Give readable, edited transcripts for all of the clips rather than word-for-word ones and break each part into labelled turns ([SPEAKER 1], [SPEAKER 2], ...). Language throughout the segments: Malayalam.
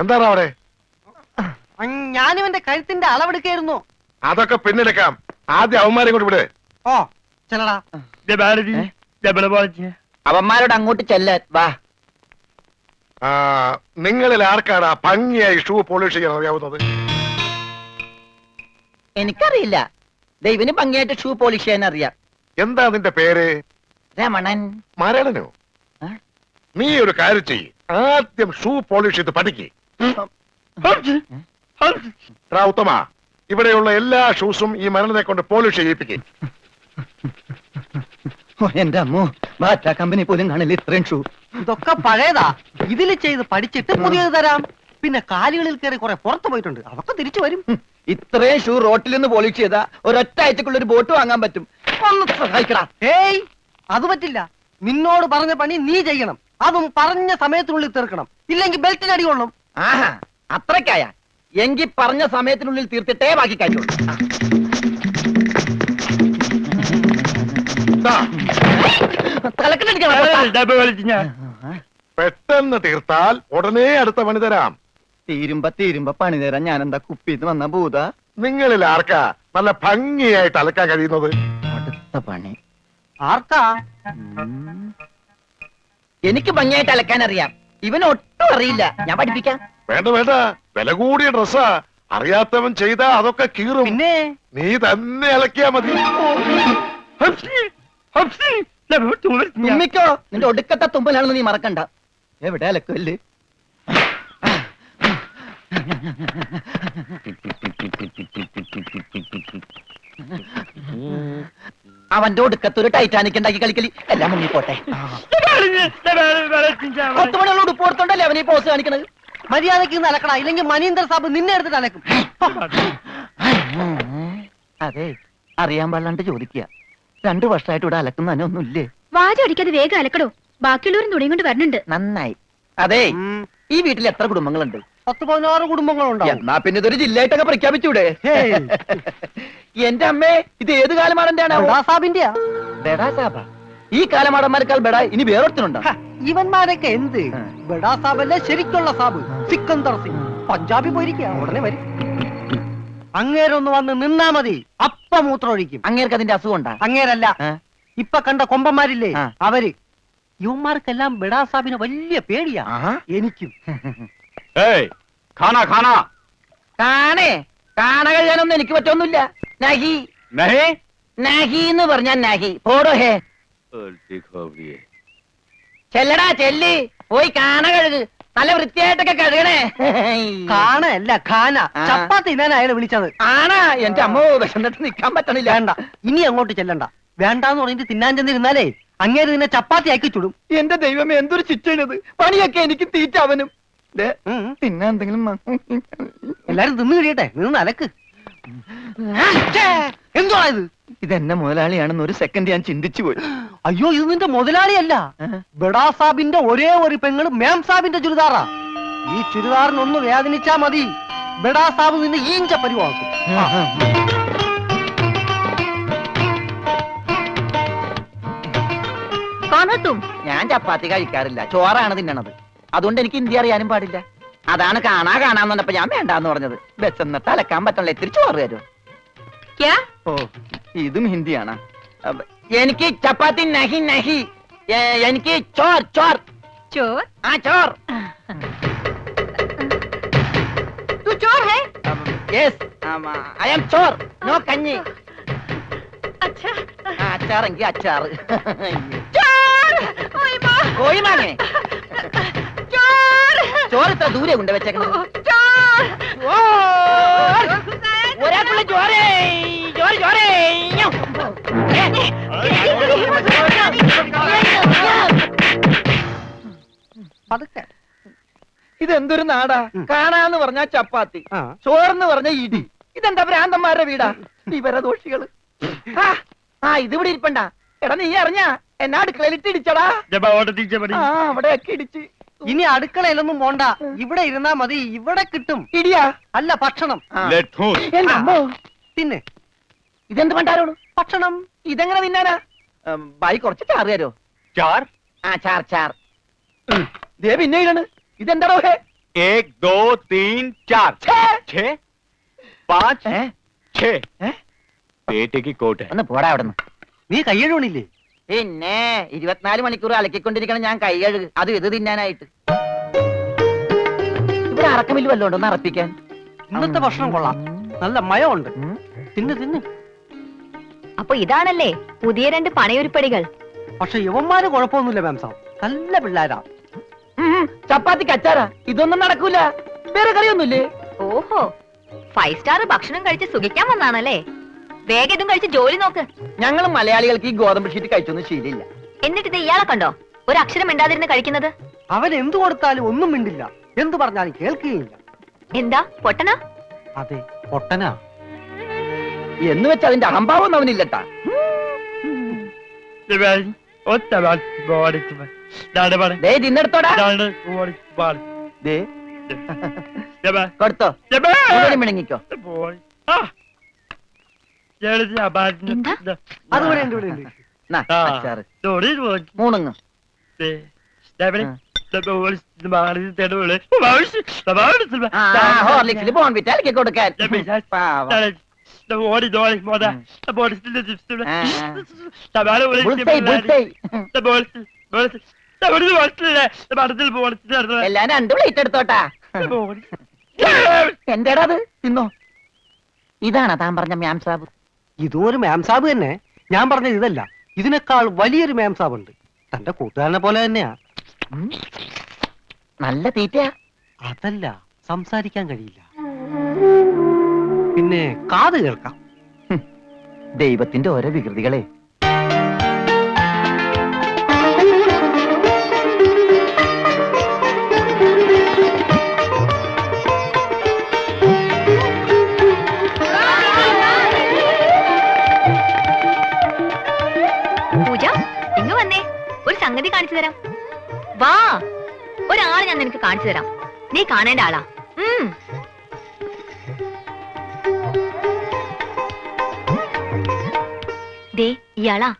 [SPEAKER 1] എന്താണ് അവിടെ?
[SPEAKER 2] ഞാനിവന്റെ കഴുത്തിന്റെ അളവെടുക്കായിരുന്നു.
[SPEAKER 1] അതൊക്കെ പിന്നെടുക്കാം. ആദ്യം അവന്മാരെ കൊണ്ട് വിട്.
[SPEAKER 2] ഓ ചെല്ലടാ.
[SPEAKER 3] അവന്മാരോട് അങ്ങോട്ട് ചെല്ലാൻ വാ.
[SPEAKER 1] നിങ്ങളിൽ ആർക്കാണ് ഭംഗിയായി ഷൂ പോളിഷ് ചെയ്യാൻ അറിയാവുന്നത്?
[SPEAKER 3] എനിക്കറിയില്ല. ദൈവന് ഭംഗിയായിട്ട് ഷൂ പോളിഷ് ചെയ്യാൻ അറിയാം.
[SPEAKER 1] എന്താ നിന്റെ പേര്?
[SPEAKER 3] രമണൻ.
[SPEAKER 1] മരണനോ? നീ ഒരു കാര്യം ചെയ്യ്, ആദ്യം ഷൂ പോളിഷ് ചെയ്ത് പഠിക്ക്. ഉത്തമ, ഇവിടെയുള്ള എല്ലാ ഷൂസും ഈ മരണനെ കൊണ്ട് പോളിഷ് ചെയ്യിപ്പിക്കും.
[SPEAKER 3] എന്റെ അമ്മോ, ബാറ്റ കമ്പനി പോലും കാണില്ല ഇത്രയും ഷൂ.
[SPEAKER 2] ഇതൊക്കെ പഴയതാ. ഇതിൽ ചെയ്ത് പഠിച്ചിട്ട് പുതിയത് തരാം. പിന്നെ കാലുകളിൽ കയറി കുറെ പുറത്തു പോയിട്ടുണ്ട്, അതൊക്കെ തിരിച്ചു വരും.
[SPEAKER 3] ഇത്രയും ഷൂ റോട്ടിൽ നിന്ന് പോളിഷ് ചെയ്താ ഒരൊറ്റ ആഴ്ചക്കുള്ള ഒരു ബോട്ട് വാങ്ങാൻ പറ്റും. ഒന്ന് സഹായിക്കടാ.
[SPEAKER 2] ഏയ്, അത് പറ്റില്ല. നിന്നോട് പറഞ്ഞ പണി നീ ചെയ്യണം. അതും പറഞ്ഞ സമയത്തിനുള്ളിൽ തീർക്കണം. ഇല്ലെങ്കിൽ ബെൽറ്റിന് അടി കൊള്ളും.
[SPEAKER 3] ആഹാ, അത്രക്കായ എങ്കിൽ പറഞ്ഞ സമയത്തിനുള്ളിൽ തീർത്തിട്ടേ ബാക്കി കാര്യമുള്ളൂ.
[SPEAKER 1] പെട്ടെന്ന് തീർത്താൽ ഉടനെ അടുത്ത പണി തരാം.
[SPEAKER 3] തീരുമ്പ പണി തരാൻ ഞാൻ എന്താ കുപ്പിന്ന് വന്ന ഭൂത?
[SPEAKER 1] നിങ്ങളിൽ ആർക്കാ നല്ല ഭംഗിയായിട്ട് അലക്കാൻ കഴിയുന്നത്?
[SPEAKER 3] അടുത്ത പണി
[SPEAKER 2] ആർക്കാ?
[SPEAKER 3] എനിക്ക് ഭംഗിയായിട്ട് അലക്കാൻ അറിയാം. ഇവന് ഒട്ടും അറിയില്ല. ഞാൻ പഠിപ്പിക്കാം.
[SPEAKER 1] വേണ്ട വേണ്ട, വില കൂടിയ ഡ്രസ്സാ. അറിയാത്തവൻ ചെയ്താ അതൊക്കെ കീറും.
[SPEAKER 2] പിന്നെ
[SPEAKER 1] നീ തന്നെ അലക്കിയാ മതി.
[SPEAKER 3] തുമ്മിക്കോ, നിന്റെ ഒടുക്കത്തെ തുമ്പലാണെന്ന് നീ മറക്കണ്ട. എവിടെ അലക്കല്ലേ? അവന്റെ ഒടുക്കത്തൊരു ടൈറ്റാനിക് ഉണ്ടാക്കി കളിക്കലി എല്ലാം മുങ്ങിപ്പോട്ടെ. 10 മണിയുള്ള ഉടുപ്പ് കൊടുത്തോണ്ടല്ലേ അവനീ പോസ് കാണിക്കണത്.
[SPEAKER 2] മര്യാദക്ക് ഇന്ന് അലക്കടാ, ഇല്ലെങ്കിൽ മനീന്ദർ സാബ് നിന്നെ എടുത്തിട്ട് അലക്കും.
[SPEAKER 3] അതെ, അറിയാൻ പാടില്ലാണ്ട് ചോദിക്കുക. 2 വർഷമായിട്ട് ഇവിടെ അലക്കുന്ന ഒന്നുമില്ലേ?
[SPEAKER 4] വാചടിക്കാതെ വേഗം അലക്കടോ, ബാക്കിയുള്ളവരും തുണിയും കൊണ്ട് വരണുണ്ട്.
[SPEAKER 3] നന്നായി. അതെ, ഈ വീട്ടിൽ എത്ര കുടുംബങ്ങളുണ്ട്?
[SPEAKER 2] 10-16 കുടുംബങ്ങളുണ്ടാവും.
[SPEAKER 3] എന്നാ പിന്നെ ഇതൊരു ജില്ലയായിട്ടൊക്കെ പ്രഖ്യാപിച്ചൂടെ? എന്റെ അമ്മേ, ഇത് ഏത് കാലമാടന്റെയാണ്? ബെഡാ സാബ. ഈ കാലമാടന്മാരെക്കാൾ ബെഡാ ഇനി വേറൊരുത്തനുണ്ടോ?
[SPEAKER 2] ഇവന്മാരൊക്കെ എന്ത്? ബെഡാ സാബല്ലേ ശരിക്കുള്ള സാബ്, സിക്കന്ദർ സിംഗ്. പഞ്ചാബി പോയിരിക്കുക, ഉടനെ വരും. അങ്ങേരൊന്ന് വന്ന് നിന്നാ മതി, അപ്പം മൂത്രം ഒഴിക്കും.
[SPEAKER 3] അങ്ങേർക്ക് അതിന്റെ അസുഖം ഉണ്ടാ?
[SPEAKER 2] അങ്ങേരല്ല, ഇപ്പൊ കണ്ട കൊമ്പന്മാരില്ലേ അവര്. യുവന്മാർക്കെല്ലാം ബെഡാ സാബിന് വലിയ പേടിയാ. എനിക്കും.
[SPEAKER 3] കാണ കഴിയാനൊന്നും എനിക്ക് പറ്റൊന്നുമില്ല. നഹി നഹി എന്ന് പറഞ്ഞാ നഹി. പോടോ ഹേ. ചെല്ലടാ ചെല്ലി, പോയി കാണ കഴുക്. നല്ല വൃത്തിയായിട്ടൊക്കെ കഴുകണേ.
[SPEAKER 2] കാണല്ല ഖാന. ചപ്പാത്തി ഞാൻ അയാളെ വിളിച്ചത്.
[SPEAKER 3] ആണാ? എന്റെ അമ്മോ, വിശന്നിട്ട് നിക്കാൻ പറ്റണില്ല.
[SPEAKER 2] വേണ്ട, ഇനി അങ്ങോട്ട് ചെല്ലണ്ട. വേണ്ടാന്ന് പറഞ്ഞിട്ട് തിന്നാൻ ചെന്നിരുന്നാലേ അങ്ങേര് നിന്നെ ചപ്പാത്തി ആക്കി ചുടും.
[SPEAKER 3] എന്റെ ദൈവമേ, എന്തൊരു ശിക്ഷണത്. പണിയൊക്കെ എനിക്ക് തീറ്റ അവനും. പിന്നെ എന്തെങ്കിലും
[SPEAKER 2] എല്ലാരും തിന്നു കഴിയട്ടെ, നിന്ന് അലക്ക്. എന്തുവാ ഇത്?
[SPEAKER 3] ഇതെന്നെ മുതലാളിയാണെന്ന് ഒരു സെക്കൻഡ് ഞാൻ ചിന്തിച്ചു പോയി.
[SPEAKER 2] അയ്യോ, ഇത് നിന്റെ മുതലാളിയല്ല. ബെഡാ സാബിന്റെ ഒരേ ഒരു പെങ്ങള് മേം സാബിന്റെ ചുരിദാറാ. ഈ ചുരിദാറിനൊന്ന് വേദനിച്ചാ മതി, ബെഡാ സാബ് നിന്നെ ഈഞ്ച പരിവാക്കും.
[SPEAKER 3] ഞാൻ ചപ്പാത്തി കഴിക്കാറില്ല, ചോറാണ് തിന്നണത്. അതുകൊണ്ട് എനിക്ക് ഹിന്ദി അറിയാനും പാടില്ല. അതാണ് കാണാന്ന് പറഞ്ഞപ്പോ ഞാൻ വേണ്ടാന്ന് പറഞ്ഞത്. ബെച്ചെന്നിട്ട് അലക്കാൻ പറ്റണല്ലോ, ഇത്തിരി ചോറ് തരുമോ? ഓ, ഇതും ഹിന്ദിയാണ്. എനിക്ക് ചപ്പാത്തി നഹി നഹി, എനിക്ക് ചോർ ചോർ
[SPEAKER 4] ചോർ.
[SPEAKER 3] ആ ചോർ.
[SPEAKER 4] तू चोर है?
[SPEAKER 3] Yes, I am Chor, no കഞ്ഞി.
[SPEAKER 4] अच्छा,
[SPEAKER 3] അച്ചാറെങ്കിൽ അച്ചാറ്.
[SPEAKER 4] चोर! ओए माँ!
[SPEAKER 3] കോഴി മാങ്ങേ.
[SPEAKER 4] चोर!
[SPEAKER 3] ചോറ് ഇത്ര ദൂരെ കൊണ്ട് വെച്ചേക്കണത്.
[SPEAKER 4] चोर!
[SPEAKER 3] ഒരാൾക്കുള്ള ചോരേ, ചോര ചോരേ. ഇതെന്തൊരു നാടാ? കാണാന്ന് പറഞ്ഞാ ചപ്പാത്തി, ചോറെന്ന് പറഞ്ഞ ഇടി. ഇതെന്താ ഭ്രാന്തന്മാരുടെ വീടാ? വിവരദോഷികള്. ഇതിവിടെ ഇരിപ്പണ്ട. എടാ, നീ അറിഞ്ഞാ എന്നാ അടുക്കളയിലിട്ട് ഇടിച്ചടാ? അവിടെയൊക്കെ ഇടിച്ച്.
[SPEAKER 2] ഇനി അടുക്കളയിലൊന്നും പോണ്ട, ഇവിടെ ഇരുന്നാ മതി. ഇവിടെ കിട്ടും
[SPEAKER 3] ഇടിയാ?
[SPEAKER 2] അല്ല, ഭക്ഷണം. പിന്നെ
[SPEAKER 3] ഇതെന്ത് പണ്ടാരോട്?
[SPEAKER 2] ഭക്ഷണം.
[SPEAKER 3] ഇതെങ്ങനെ തിന്നാനാ? ബായി കുറച്ച് ചാറ് തരോ? ചാർ? ആ, ചാർ ചാർ. ദേ പിന്നെ ഇതാണ്. ഇതെന്താടോ ഹേ?
[SPEAKER 5] एक दो तीन चार छह पाँच छह पेटे की कोट है
[SPEAKER 3] ഒന്ന് പോടാ അവിടെ നിന്ന്.
[SPEAKER 2] നീ കയ്യഴുണില്ലേ?
[SPEAKER 3] പിന്നെ 24 മണിക്കൂർ അലക്കിക്കൊണ്ടിരിക്കണം ഞാൻ കൈ കഴുകു അത് ഇത് തിന്നാനായിട്ട്. ഇവിടെ അറക്കമില്ല വല്ലോണ്ട് ഒന്ന് അറപ്പിക്കാൻ.
[SPEAKER 2] ഇന്നത്തെ ഭക്ഷണം കൊള്ളാം, നല്ല മയമുണ്ട്. തിന്ന് തിന്ന്.
[SPEAKER 4] അപ്പൊ ഇതാണല്ലേ പുതിയ 2 പണയൊരുപ്പടികൾ.
[SPEAKER 2] പക്ഷെ യവന്മാര് കുഴപ്പമൊന്നുമില്ല മാം സാബ്, നല്ല പിള്ളേരാ.
[SPEAKER 3] ചപ്പാത്തിക്ക് അച്ചാറാ, ഇതൊന്നും നടക്കൂല. വേറെ കറിയൊന്നുമില്ലേ?
[SPEAKER 4] ഓഹോ, 5 സ്റ്റാർ ഭക്ഷണം കഴിച്ച് സുഖിക്കാൻ വന്നാണല്ലേ. വേഗം ഇതും കഴിച്ച് ജോലി നോക്ക്.
[SPEAKER 3] ഞങ്ങൾ മലയാളികൾക്ക് ഈ ഗോതമ്പ് ഷീറ്റ് കഴിച്ചൊന്നും ശീലില്ല.
[SPEAKER 4] എന്നിട്ട് ഇത് ഇയാളെ കണ്ടോ ഒരു അക്ഷരം മിണ്ടാതിരുന്ന് കഴിക്കുന്നത്?
[SPEAKER 2] അവൻ എന്തു കൊടുത്താലും ഒന്നും മിണ്ടില്ല, എന്തു പറഞ്ഞാലും കേൾക്കുകയില്ല.
[SPEAKER 4] എന്താ പൊട്ടനാ?
[SPEAKER 2] അതെ, പൊട്ടനാ.
[SPEAKER 3] എന്ന് വെച്ച് അതിന്റെ അഹംഭാവം അവനില്ലട്ടാ. ദേ തിന്നെടുത്തോടാ. ദേ കൊടുത്തോ, മുഴുവനും മിണങ്ങിക്കോ.
[SPEAKER 4] എന്താ?
[SPEAKER 2] അതുകൂടെ ഉണ്ട്, ഇവിടെ ഉണ്ട്.
[SPEAKER 3] നാ, അച്ചാറ്. മൂണുങ്ങ്. ഹോർലിക്സിൽ ബോൺവിറ്റ അലക്കി കൊടുക്കാൻ. പാവം. ബുൾസൈ. എല്ലാം 2 പ്ലേറ്റ് എടുത്തോട്ടാ. എന്താടാ അത്? തിന്നോ. ഇതാണോ താൻ പറഞ്ഞ മ്യാം സാബ്?
[SPEAKER 2] ഇതും ഒരു മാം സാബ് തന്നെ. ഞാൻ പറഞ്ഞത് ഇതല്ല, ഇതിനേക്കാൾ വലിയൊരു മാം സാബ് ഉണ്ട്. തന്റെ കൂട്ടുകാരനെ പോലെ തന്നെയാ.
[SPEAKER 3] നല്ല തീറ്റയാ.
[SPEAKER 2] അതല്ല, സംസാരിക്കാൻ കഴിയില്ല, പിന്നെ കാത് കേൾക്കാം.
[SPEAKER 3] ദൈവത്തിന്റെ ഓരോ വികൃതികളെ.
[SPEAKER 4] പൂജ, ഇങ്ങ് വന്നേ, ഒരു സംഗതി കാണിച്ചു തരാം. വാ, ഒരാളെ ഞാൻ നിനക്ക് കാണിച്ചു തരാം. നീ കാണേണ്ട ആളാ. ദേ ഇയാളാ.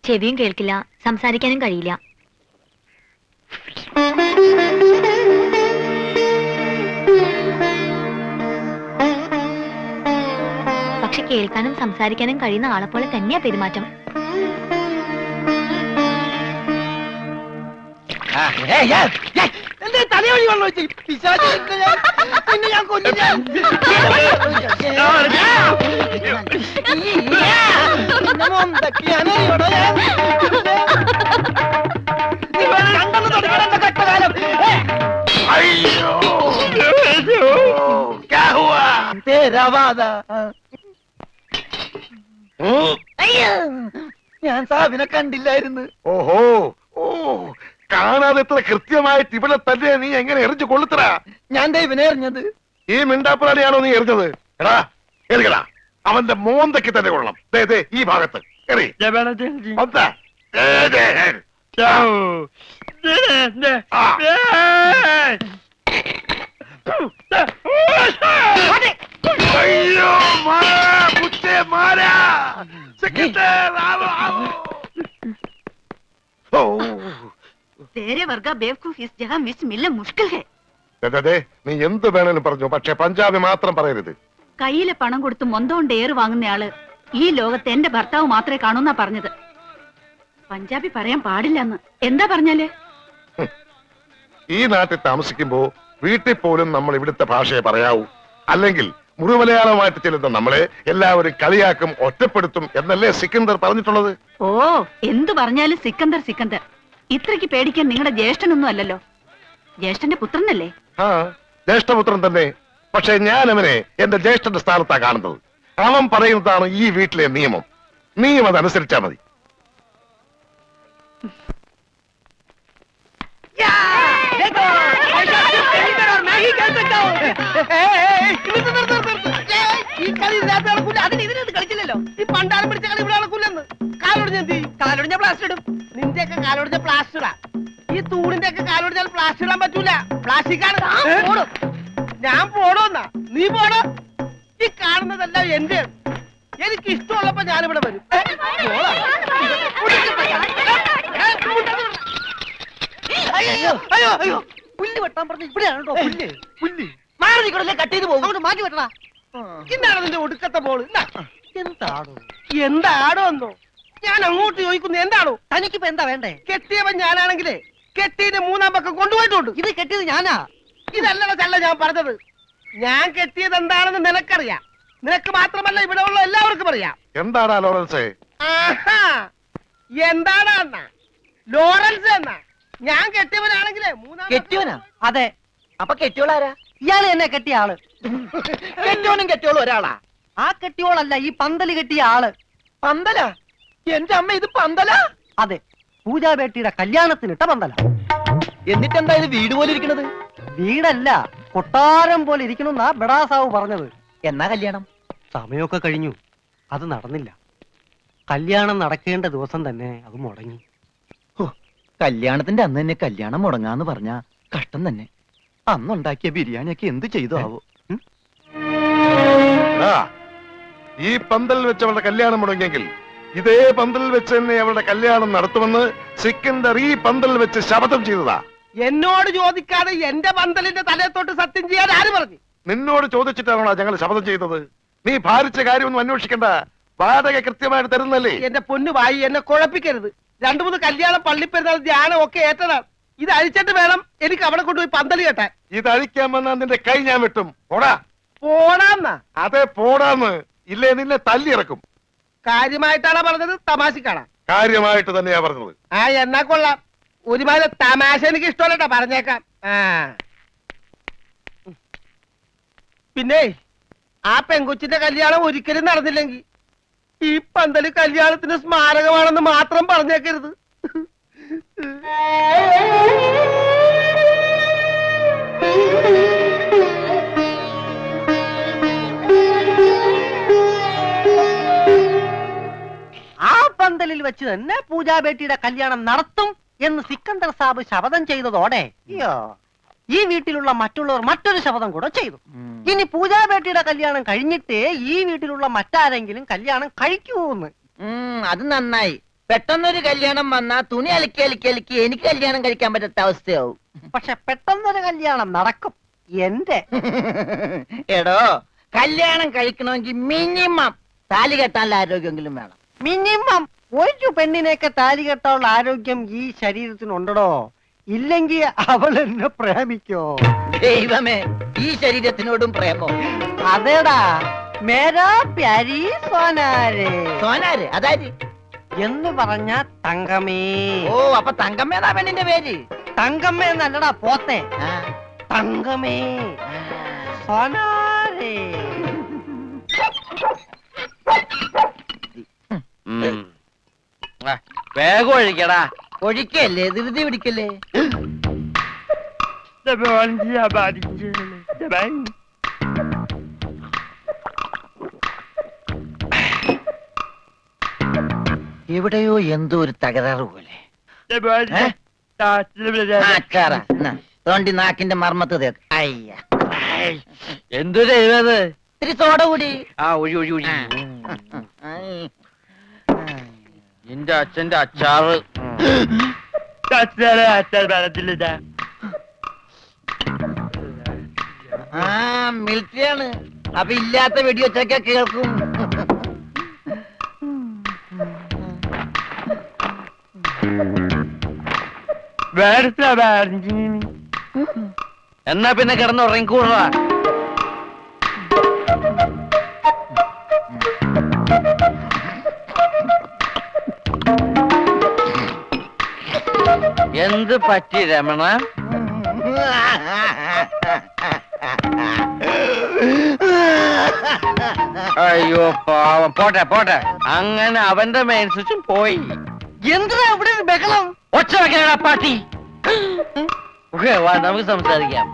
[SPEAKER 4] ചെവിയും കേൾക്കില്ല, സംസാരിക്കാനും കഴിയില്ല. പക്ഷെ കേൾക്കാനും സംസാരിക്കാനും കഴിയുന്ന ആളെ പോലെ തന്നെയാ പെരുമാറ്റം.
[SPEAKER 3] തലവഴി വെള്ളം വെച്ച് ഞാൻ കൊല്ലില്ല. ഞാൻ സാബിനെ കണ്ടില്ലായിരുന്നു.
[SPEAKER 1] ഓഹോ, ഓ, കാണാതെ എത്ര കൃത്യമായിട്ട് ഇവിടെ തന്നെ നീ എങ്ങനെ എറിഞ്ഞു കൊള്ളുത്തറ?
[SPEAKER 3] ഞാൻ ദൈവനെ എറിഞ്ഞത്.
[SPEAKER 1] ഈ മിണ്ടാപ്പുറാണിയാണോ നീ എറിഞ്ഞത്? എടാ എറിയടാ, അവന്റെ മോന്തയ്ക്ക് തന്നെ കൊള്ളണം. ദേ ദേ ഈ ഭാഗത്ത് എറി. പന്താ. ദേ, ദേ, ആ. അയ്യോ, മാറാ, കുത്തേ, മാറാ. സെക്രട്ടറി, ആവോ, ആവോ. ഓ,
[SPEAKER 4] तेरे वर्गा बेवकूफ इस जगह मिस मिलना मुश्किल है.
[SPEAKER 1] ദേ, നീ എന്ത് വേണേലും പറഞ്ഞു, പക്ഷെ പഞ്ചാബി മാത്രം പറയരുത്.
[SPEAKER 4] കയ്യിലെ പണം കൊടുത്ത് മൊന്തോണ്ട് ഏറ് വാങ്ങുന്നയാള് ഈ ലോകത്ത് എന്റെ ഭർത്താവ് മാത്രമേ കാണൂന്നാ പറഞ്ഞത്. പഞ്ചാബി പറയാൻ പാടില്ലെന്ന്. എന്താ പറഞ്ഞാല്?
[SPEAKER 1] ഈ നാട്ടിൽ താമസിക്കുമ്പോ വീട്ടിൽ പോലും നമ്മൾ ഇവിടുത്തെ ഭാഷയെ പറയാവൂ. അല്ലെങ്കിൽ മുഴുമലയാളമായിട്ട് ചെല്ലുന്ന നമ്മളെ എല്ലാവരും കളിയാക്കും, ഒറ്റപ്പെടുത്തും എന്നല്ലേ സിക്കന്ദർ പറഞ്ഞിട്ടുള്ളത്?
[SPEAKER 4] ഓ, എന്തു പറഞ്ഞാലും സിക്കന്ദർ സിക്കന്ദർ. ഇത്രയ്ക്ക് പേടിക്കാൻ നിങ്ങളുടെ ജ്യേഷ്ഠനൊന്നും അല്ലല്ലോ. ജ്യേഷ്ഠന്റെ പുത്രനല്ലേ?
[SPEAKER 1] ആ, ജ്യേഷ്ഠപുത്രൻ തന്നെ. പക്ഷെ ഞാൻ അവനെ എന്റെ ജ്യേഷ്ഠന്റെ സ്ഥാനത്താ കാണുന്നത്. അവൻ പറയുന്നതാണ് ഈ വീട്ടിലെ നിയമം. നീയും അതനുസരിച്ചാ മതി.
[SPEAKER 3] ഈ കളി ഇതിനകത്ത് നടക്കൂല. അതിന് ഇതിനകത്ത് കളിച്ചില്ലല്ലോ. ഈ പണ്ടാരം പിടിച്ച കളി ഇവിടെ നടക്കൂലെന്ന്. കാലൊടിഞ്ഞ എന്ത് ചെയ്യും? കാലൊടിഞ്ഞ പ്ലാസ്റ്റർ ഇടും. നിന്റെയൊക്കെ കാലൊടിഞ്ഞ പ്ലാസ്റ്ററാ. ഈ തൂണിന്റെ ഒക്കെ കാലൊടിഞ്ഞാൽ പ്ലാസ്റ്റർ ഇടാൻ പറ്റൂല. പ്ലാസ്റ്റിക്കാണ്. ഞാൻ പോടോന്നാ? നീ പോടോ. ഈ കാണുന്നതെല്ലാം എന്റെ. എനിക്ക് ഇഷ്ടമുള്ളപ്പോ ഞാനിവിടെ വരും. അയ്യോ അയ്യോ അയ്യോ.
[SPEAKER 2] പുല്ല് വെട്ടാൻ പറഞ്ഞു ഇവിടെയാണ് കേട്ടോ പുല്ല് പുല്ല്.
[SPEAKER 3] മാറി നിൽക്കണല്ലേ, കട്ട് ചെയ്ത് പോകും.
[SPEAKER 2] അങ്ങോട്ട് മാറ്റി വെട്ടടാ.
[SPEAKER 6] ഇന്നാണ് നിന്റെ ഒടുക്കത്തെ ബോൾ.
[SPEAKER 2] എന്താടോ
[SPEAKER 6] എന്താടോ എന്നോ ഞാൻ അങ്ങോട്ട് ചോദിക്കുന്നു, എന്താണോ?
[SPEAKER 2] തനിക്കിപ്പോ എന്താ വേണ്ടേ?
[SPEAKER 6] കെട്ടിയവൻ ഞാനാണെങ്കിലേ കെട്ടിയതിന്റെ മൂന്നാം പക്കം കൊണ്ടുപോയിട്ടുണ്ട്.
[SPEAKER 2] ഇത് കെട്ടിയത് ഞാനാ.
[SPEAKER 6] ഇതല്ലട ചല്ല ഞാൻ പറഞ്ഞത്. ഞാൻ കെട്ടിയത് എന്താണെന്ന് നിനക്കറിയാം. നിനക്ക് മാത്രമല്ല ഇവിടെ ഉള്ള എല്ലാവർക്കും അറിയാം.
[SPEAKER 1] എന്താടാ ലോറൻസേ?
[SPEAKER 6] ആഹാ, എന്താണ് അണ്ണ ലോറൻസ് എന്നാ? ഞാൻ കെട്ടിയവനാണെങ്കിലേ മൂന്നാം
[SPEAKER 3] കെട്ടിയോനാ?
[SPEAKER 2] അതെ,
[SPEAKER 3] അപ്പൊ കെട്ടിയോളാരാ?
[SPEAKER 2] ഇയാള് എന്നെ കെട്ടിയ ആള്.
[SPEAKER 3] കെട്ടിയോനും കെട്ടിയോളും ഒരാളാ?
[SPEAKER 2] ആ കെട്ടിയോളല്ല, ഈ പന്തല് കെട്ടിയ ആള്.
[SPEAKER 3] പന്തല? എന്റെ അമ്മ, ഇത് പന്തല?
[SPEAKER 2] അതെ, പൂജാബേട്ടിയുടെ കല്യാണത്തിനിട്ട പന്തല.
[SPEAKER 3] എന്നിട്ടെന്താ ഇത് വീട് പോലെ ഇരിക്കണത്?
[SPEAKER 2] വീടല്ല, കൊട്ടാരം പോലെ ഇരിക്കണമെന്നാ ബഡാസാവ് പറഞ്ഞത്.
[SPEAKER 3] എന്നാ കല്യാണം?
[SPEAKER 2] സമയമൊക്കെ കഴിഞ്ഞു, അത് നടന്നില്ല. കല്യാണം നടക്കേണ്ട ദിവസം തന്നെ അത് മുടങ്ങി.
[SPEAKER 3] കല്യാണത്തിന്റെ അന്ന് തന്നെ കല്യാണം മുടങ്ങാന്ന് പറഞ്ഞ കഷ്ടം തന്നെ. അന്നുണ്ടാക്കിയ ബിരിയാണിയൊക്കെ എന്ത് ചെയ്തു ആവോ?
[SPEAKER 1] ആ, ഈ പന്തൽ വെച്ച് അവളുടെ കല്യാണം മുടങ്ങിയെങ്കിൽ ഇതേ പന്തൽ വെച്ച് തന്നെ അവളുടെ കല്യാണം നടത്തുമെന്ന് സിക്കന്ദർ ഈ പന്തൽ വെച്ച് ശപഥം ചെയ്തതാ.
[SPEAKER 6] എന്നോട് ചോദിക്കാതെ എന്റെ പന്തലിന്റെ തലയത്തോട്ട് സത്യം ചെയ്യാൻ ആര് പറഞ്ഞു?
[SPEAKER 1] നിന്നോട് ചോദിച്ചിട്ടാണോ ഞങ്ങൾ ശപഥം ചെയ്തത്? നീ ഭാരിച്ച കാര്യമൊന്നും അന്വേഷിക്കണ്ട, വാടക കൃത്യമായിട്ട് തരുന്നല്ലേ.
[SPEAKER 6] എന്റെ പൊന്നു വായി, എന്നെ കുഴപ്പിക്കരുത്. 2-3 കല്യാണം, പള്ളിപ്പെരുന്നാൾ, ധ്യാനം ഒക്കെ ഏറ്റതാണ്. ഇത് അഴിച്ചിട്ട് വേണം എനിക്ക് അവിടെ കൊണ്ടുപോയി പന്തല് കെട്ടാൻ.
[SPEAKER 1] ഇത് അഴിക്കാൻ വന്നാൽ നിന്റെ കൈ ഞാൻ വെട്ടും. പോടാ.
[SPEAKER 6] പോടാന്നാ?
[SPEAKER 1] അതെ, പോടാന്ന്. ഇല്ലേ നിന്നെ തല്ലിയിറക്കും.
[SPEAKER 6] കാര്യമായിട്ടാണ് പറഞ്ഞത്, തമാശക്കാണാ?
[SPEAKER 1] കാര്യമായിട്ട് തന്നെയാ പറഞ്ഞത്.
[SPEAKER 6] ആ, എന്നാ കൊള്ളാം. ഒരുമാതിരി തമാശ എനിക്ക് ഇഷ്ടമല്ലട്ടാ, പറഞ്ഞേക്കാം. ആ, പിന്നെ ആ പെങ്കൊച്ചിന്റെ കല്യാണം ഒരിക്കലും നടന്നില്ലെങ്കിൽ ഈ പന്തല് കല്യാണത്തിന് സ്മാരകമാണെന്ന് മാത്രം പറഞ്ഞേക്കരുത്.
[SPEAKER 2] ആ പന്തലിൽ വെച്ച് തന്നെ പൂജാബേട്ടിയുടെ കല്യാണം നടത്തും എന്ന് സിക്കന്ദർ സാബ് ശപഥം ചെയ്തതോടെ അയ്യോ, ഈ വീട്ടിലുള്ള മറ്റുള്ളവർ മറ്റൊരു ശപഥം കൂടെ ചെയ്തു. ഇനി പൂജാബേട്ടിയുടെ കല്യാണം കഴിഞ്ഞിട്ടേ ഈ വീട്ടിലുള്ള മറ്റാരെങ്കിലും കല്യാണം കഴിക്കൂന്ന്.
[SPEAKER 3] അത് നന്നായി. പെട്ടെന്നൊരു കല്യാണം വന്നാ തുണി അലക്കി അലക്കി അലക്കി എനിക്ക് കല്യാണം കഴിക്കാൻ പറ്റാത്ത അവസ്ഥയാവും.
[SPEAKER 2] പക്ഷെ പെട്ടെന്നൊരു കല്യാണം നടക്കും എന്റെ.
[SPEAKER 3] എടോ, കല്യാണം കഴിക്കണമെങ്കിൽ മിനിമം താലി കെട്ടാനുള്ള ആരോഗ്യമെങ്കിലും വേണം.
[SPEAKER 2] മിനിമം ഒരു പെണ്ണിനെയൊക്കെ താലി കെട്ടാനുള്ള ആരോഗ്യം ഈ ശരീരത്തിനുണ്ടോ? ഇല്ലെങ്കിൽ അവൾ എന്നെ പ്രേമിക്കോ?
[SPEAKER 3] ദൈവമേ, ഈ ശരീരത്തിനോടും പ്രേമോ?
[SPEAKER 2] അതേടാ, മേരാ പ്യാരി സോനാരെ
[SPEAKER 3] സോനാര് അതായത്
[SPEAKER 2] എന്ന് പറഞ്ഞ തങ്കമേ.
[SPEAKER 3] ഓ, അപ്പൊ തങ്കമ്മേതാ പെണ്ണിന്റെ പേര്?
[SPEAKER 2] തങ്കമ്മ എന്നല്ലടാ പോത്തെ,
[SPEAKER 3] ആ.
[SPEAKER 2] തങ്കമേ സോനാരെ.
[SPEAKER 5] വേഗം ഒഴിക്കടാ.
[SPEAKER 3] ഒഴിക്കല്ലേ, ധൃതി പിടിക്കല്ലേ. എവിടെയോ എന്തോ ഒരു തകരാറ് പോലെ. തോണ്ടി നാക്കിന്റെ മർമ്മത്ത് തേക്ക്. അയ്യ,
[SPEAKER 5] എന്തു ചെയ്തത്?
[SPEAKER 3] ഇത്തിരി സോഡ കൂടി.
[SPEAKER 5] ആ, ഒഴി ഒഴി ഒഴി. നിന്റെ അച്ഛന്റെ അച്ചാറ്.
[SPEAKER 3] ആ, മിലിറ്ററിയാണ്. അപ്പൊ ഇല്ലാത്ത വെടിവെച്ചൊക്കെ കേൾക്കും.
[SPEAKER 5] എന്നാ പിന്നെ കിടന്നുറങ്ങിക്കൂടാ. എന്ത് പറ്റി രമണ? അയ്യോ പാവം. പോട്ടെ പോട്ടെ, അങ്ങനെ അവന്റെ മെയിൻ സ്വിച്ചും പോയി.
[SPEAKER 2] എന്തിനാ ഇവിടെ ഒരു ബഹളം?
[SPEAKER 5] ഒച്ച വെക്കണ പാട്ടി. ഓക്കെ, വാ, നമുക്ക് സംസാരിക്കാം.